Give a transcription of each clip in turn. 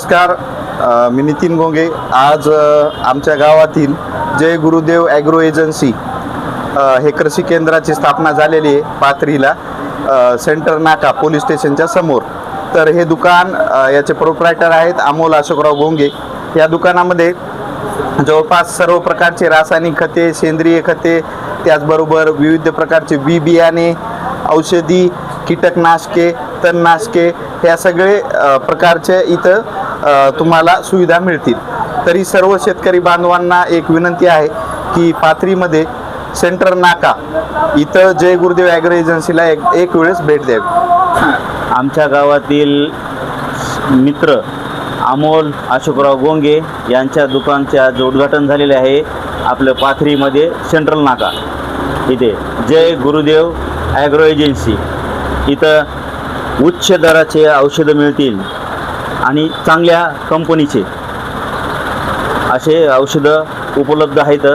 नमस्कार. मी नितीन गोंगे. आज आमच्या गावातील जय गुरुदेव ॲग्रो एजन्सी हे कृषी केंद्राची स्थापना झालेली आहे पाथरीला, सेंटर नाका पोलीस स्टेशनच्या समोर. तर हे दुकान याचे प्रोप्रायटर आहेत अमोल अशोकराव गोंगे. या दुकानामध्ये जवळपास सर्व प्रकारचे रासायनिक खते, सेंद्रिय खते, त्याचबरोबर विविध प्रकारचे बी बियाणे, औषधी, कीटकनाशके, तणनाशके ह्या सगळे प्रकारचे इथं तुम्हाला सुविधा मिळतील. तरी सर्व शेतकरी बांधवांना एक विनंती आहे की पाथरीमध्ये सेंटर नाका इथं जय गुरुदेव ॲग्रो एजन्सीला एक वेळेस भेट द्यावी. आमच्या गावातील मित्र अमोल अशोकराव गोंगे यांच्या दुकानचे आज उद्घाटन झालेले आहे. आपलं पाथरीमध्ये सेंट्रल नाका इथे जय गुरुदेव ॲग्रो एजन्सी. इथं उच्च दराचे औषधं मिळतील आणि चांगल्या कंपनीचे असे औषधं उपलब्ध आहेत.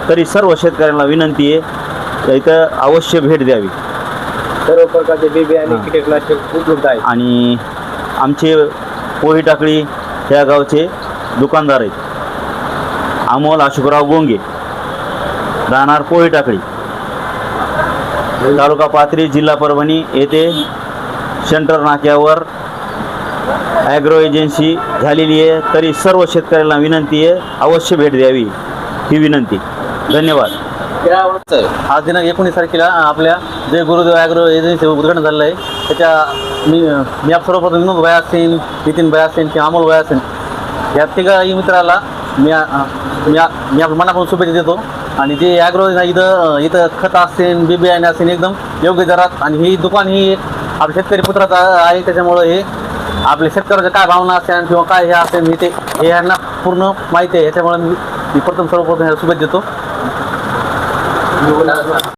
तरी सर्व शेतकऱ्यांना विनंती आहे इथं अवश्य भेट द्यावी. सर्व प्रकारचे बी बियाणे, कीटकनाशक उपलब्ध आहे. आणि आमचे पोही टाकळी ह्या गावचे दुकानदार आहेत अमोल अशोकराव गोंगे, राहणार पोही टाकळी, तालुका पाथरी, जिल्हा परभणी येथे सेंटर नाक्यावर ॲग्रो एजन्सी झालेली आहे. तरी सर्व शेतकऱ्यांना विनंती आहे अवश्य भेट द्यावी ही विनंती. धन्यवाद. आज दिनांक 19 तारखेला आपल्या जय गुरुदेव ॲग्रो एजन्सी उद्घाटन झालेलं आहे. त्याच्या मी सर्वप्रथम विनोद भाई असेल, नितीन भाई असेल किंवा अमोल भाई असेल या तिघाही मित्राला मी आपल्या मनापासून शुभेच्छा देतो. आणि जे ॲग्रो इथं खत असेल, बी बियाणे असेल एकदम योग्य दरात. आणि ही दुकान ही आपल्या शेतकरी पुत्राचं आहे. त्याच्यामुळं हे आपल्या शेतकऱ्याच्या काय भावना असेल किंवा काय हे असेल हे यांना पूर्ण माहिती आहे. याच्यामुळे मी सर्वप्रथम शुभेच्छा देतो.